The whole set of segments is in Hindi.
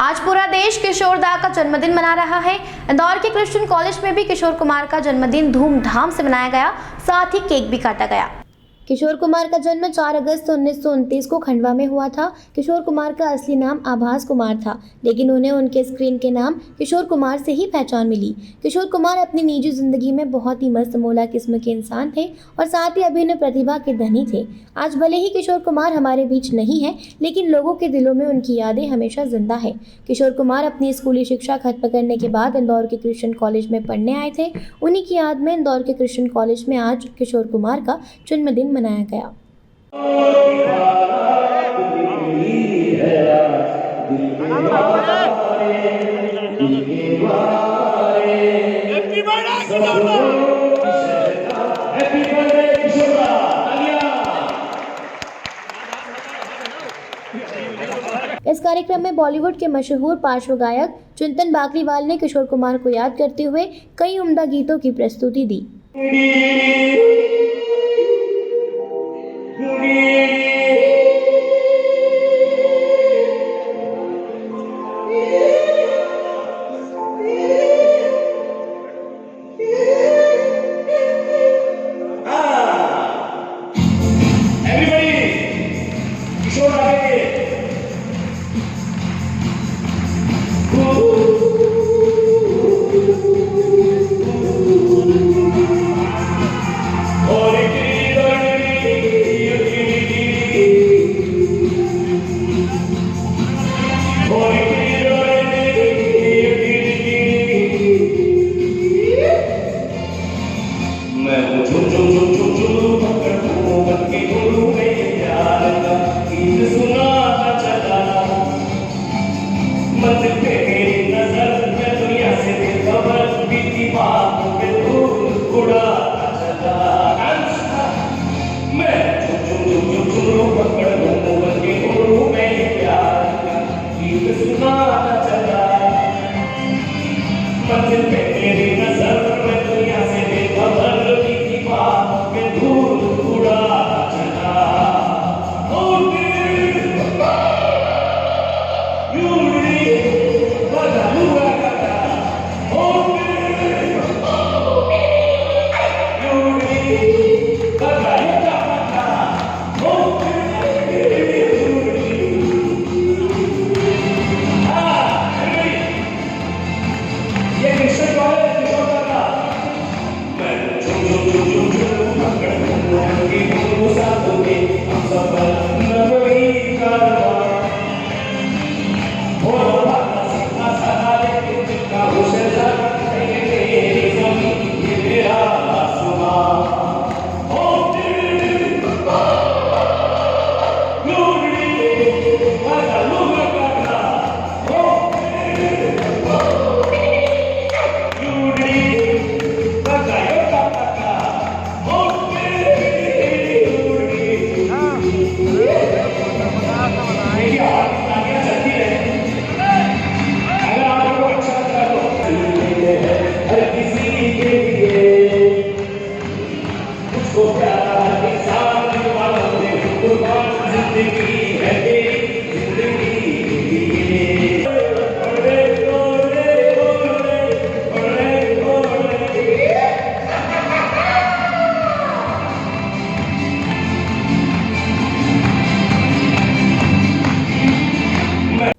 आज पूरा देश किशोर दा का जन्मदिन मना रहा है। इंदौर के क्रिश्चियन कॉलेज में भी किशोर कुमार का जन्मदिन धूमधाम से मनाया गया, साथ ही केक भी काटा गया। किशोर कुमार का जन्म 4 अगस्त 1929 को खंडवा में हुआ था। किशोर कुमार का असली नाम आभास कुमार था, लेकिन उन्हें उनके स्क्रीन के नाम किशोर कुमार से ही पहचान मिली। किशोर कुमार अपनी निजी जिंदगी में बहुत ही मस्त मौला किस्म के इंसान थे और साथ ही अभिनय प्रतिभा के धनी थे। आज भले ही किशोर कुमार हमारे बीच नहीं है, लेकिन लोगों के दिलों में उनकी यादें हमेशा जिंदा है। किशोर कुमार अपनी स्कूली शिक्षा खत्म करने के बाद इंदौर के क्रिश्चियन कॉलेज में पढ़ने आए थे। उन्हीं की याद में इंदौर के क्रिश्चियन कॉलेज में आज किशोर कुमार का जन्मदिन मनाया गया। इस कार्यक्रम में बॉलीवुड के मशहूर पार्श्व गायक चिंतन बाकलीवाल ने किशोर कुमार को याद करते हुए कई उम्दा गीतों की प्रस्तुति दी।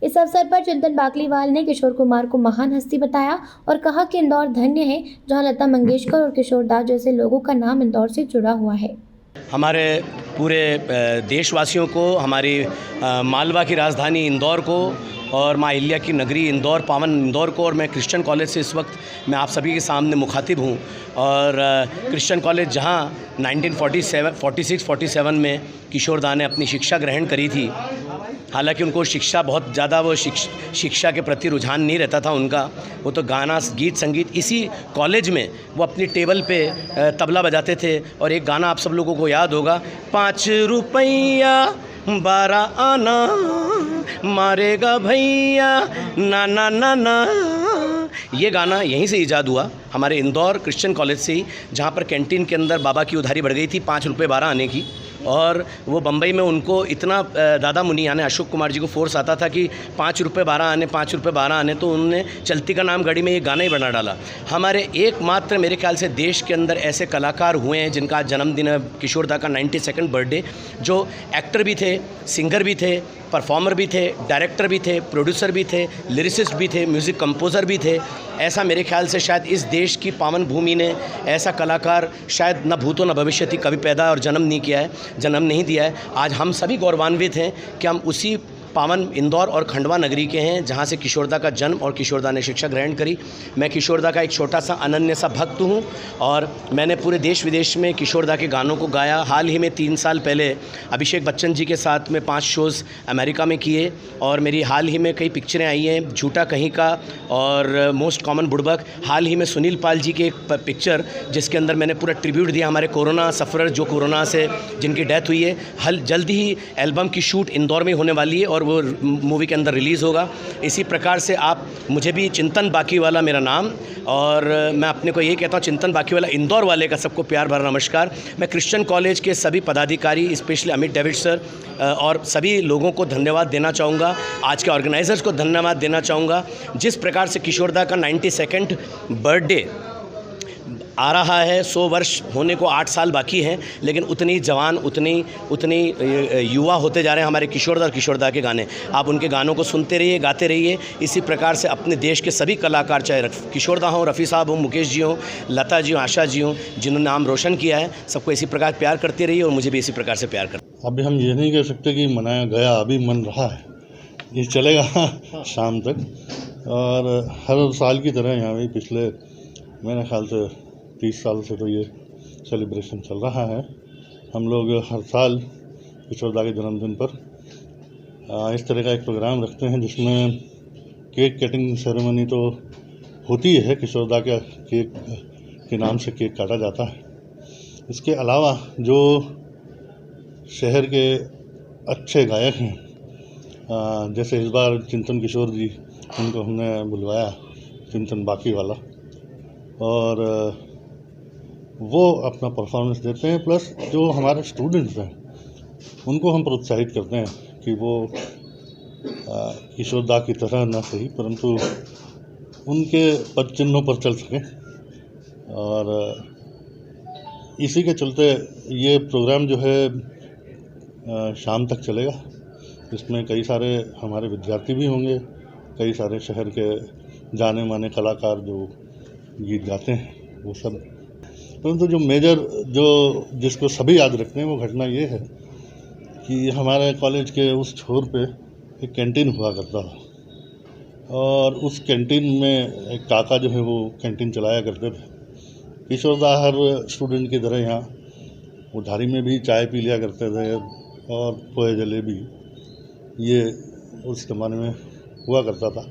इस अवसर पर चिंतन बाकलीवाल ने किशोर कुमार को महान हस्ती बताया और कहा कि इंदौर धन्य है जहां लता मंगेशकर और किशोर दा जैसे लोगों का नाम इंदौर से जुड़ा हुआ है। हमारे पूरे देशवासियों को, हमारी मालवा की राजधानी इंदौर को और माँ अहिल्या की नगरी इंदौर, पावन इंदौर को, और मैं क्रिश्चियन कॉलेज से इस वक्त मैं आप सभी के सामने मुखातिब हूँ। और क्रिश्चियन कॉलेज जहाँ 1946-47 में किशोर दा ने अपनी शिक्षा ग्रहण करी थी। हालांकि उनको शिक्षा बहुत ज़्यादा वो शिक्षा के प्रति रुझान नहीं रहता था उनका, वो तो गाना, गीत, संगीत, इसी कॉलेज में वो अपनी टेबल पे तबला बजाते थे। और एक गाना आप सब लोगों को याद होगा, 5 रुपया 12 आना मारेगा भैया ना ना ना ना। ये गाना यहीं से ईजाद हुआ, हमारे इंदौर क्रिश्चियन कॉलेज से ही, जहाँ पर कैंटीन के अंदर बाबा की उधारी बढ़ गई थी 5 रुपये 12 आने की। और वो बम्बई में उनको इतना दादा मुनि यानी अशोक कुमार जी को फोर्स आता था कि 5 रुपये 12 आने, 5 रुपये 12 आने, तो उन्होंने चलती का नाम गाड़ी में ये गाना ही बना डाला। हमारे एकमात्र मेरे ख्याल से देश के अंदर ऐसे कलाकार हुए हैं जिनका आज जन्मदिन है, किशोर दा का 92nd बर्थडे, जो एक्टर भी थे, सिंगर भी थे, परफॉर्मर भी थे, डायरेक्टर भी थे, प्रोड्यूसर भी थे, लिरिसिस्ट भी थे, म्यूज़िक कंपोज़र भी थे। ऐसा मेरे ख्याल से शायद इस देश की पावन भूमि ने ऐसा कलाकार शायद न भूतो न भविष्यति कभी पैदा और जन्म नहीं दिया है। आज हम सभी गौरवान्वित हैं कि हम उसी पावन इंदौर और खंडवा नगरी के हैं जहाँ से किशोरदा का जन्म और किशोरदा ने शिक्षा ग्रहण करी। मैं किशोरदा का एक छोटा सा अनन्य सा भक्त हूँ और मैंने पूरे देश विदेश में किशोरदा के गानों को गाया। हाल ही में 3 साल पहले अभिषेक बच्चन जी के साथ में 5 शोज़ अमेरिका में किए और मेरी हाल ही में कई पिक्चरें आई हैं, झूठा कहीं का और मोस्ट कॉमन बुड़बक। हाल ही में सुनील पाल जी की एक पिक्चर जिसके अंदर मैंने पूरा ट्रिब्यूट दिया हमारे कोरोना सफ़र जो कोरोना से जिनकी डेथ हुई है। जल्दी ही एल्बम की शूट इंदौर में होने वाली है और वो मूवी के अंदर रिलीज़ होगा। इसी प्रकार से आप मुझे भी चिंतन बाकीवाला मेरा नाम, और मैं अपने को ये कहता हूँ चिंतन बाकीवाला इंदौर वाले का सबको प्यार भरा नमस्कार। मैं क्रिश्चियन कॉलेज के सभी पदाधिकारी, स्पेशली अमित डेविड सर और सभी लोगों को धन्यवाद देना चाहूँगा, आज के ऑर्गेनाइजर्स को धन्यवाद देना चाहूँगा। जिस प्रकार से किशोरदा का 92nd बर्थडे आ रहा है, 100 वर्ष होने को 8 साल बाकी हैं, लेकिन उतनी जवान उतनी युवा होते जा रहे हैं हमारे किशोरदा और किशोरदा के गाने। आप उनके गानों को सुनते रहिए, गाते रहिए। इसी प्रकार से अपने देश के सभी कलाकार, चाहे किशोरदा हों, रफ़ी साहब हों, मुकेश जी हों, लता जी हों, आशा जी हों, जिन्होंने नाम रोशन किया है, सबको इसी प्रकार प्यार करते रहिए और मुझे भी इसी प्रकार से प्यार करते। अभी हम ये नहीं कह सकते कि मनाया गया, अभी मन रहा है, ये चलेगा शाम तक। और हर साल की तरह यहाँ भी पिछले मेरे ख्याल से 30 साल से तो ये सेलिब्रेशन चल रहा है। हम लोग हर साल किशोरदा के जन्मदिन पर इस तरह का एक प्रोग्राम रखते हैं जिसमें केक कटिंग सेरेमनी तो होती है, किशोरदा के केक के नाम से केक काटा जाता है। इसके अलावा जो शहर के अच्छे गायक हैं, जैसे इस बार चिंतन किशोर जी, उनको हमने बुलवाया, चिंतन बाकीवाला, और वो अपना परफॉर्मेंस देते हैं। प्लस जो हमारे स्टूडेंट्स हैं उनको हम प्रोत्साहित करते हैं कि वो किशोरदा की तरह ना सही परंतु उनके पद चिन्हों पर चल सकें। और इसी के चलते ये प्रोग्राम जो है शाम तक चलेगा। इसमें कई सारे हमारे विद्यार्थी भी होंगे, कई सारे शहर के जाने माने कलाकार जो गीत गाते हैं वो सब। परंतु जो मेजर जिसको सभी याद रखते हैं वो घटना ये है कि हमारे कॉलेज के उस छोर पे एक कैंटीन हुआ करता था और उस कैंटीन में एक काका जो है वो कैंटीन चलाया करते थे। किशोरदा हर स्टूडेंट की तरह यहाँ उधारी में भी चाय पी लिया करते थे और पोहे जलेबी ये उस ज़माने में हुआ करता था।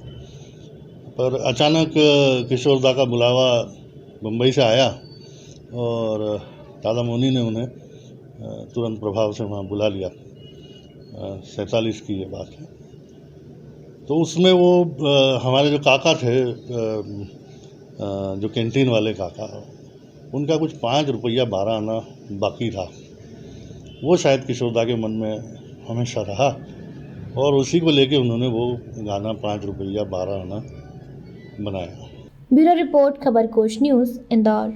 पर अचानक किशोरदा का बुलावा मुंबई से आया और दादा मोनी ने उन्हें तुरंत प्रभाव से वहाँ बुला लिया। 47 की ये बात है। तो उसमें वो हमारे जो काका थे, जो कैंटीन वाले काका, उनका कुछ 5 रुपया 12 आना बाकी था। वो शायद किशोरदा के मन में हमेशा रहा और उसी को लेके उन्होंने वो गाना 5 रुपया 12 आना बनाया। Bureau report, Khabarkosh news, Indore.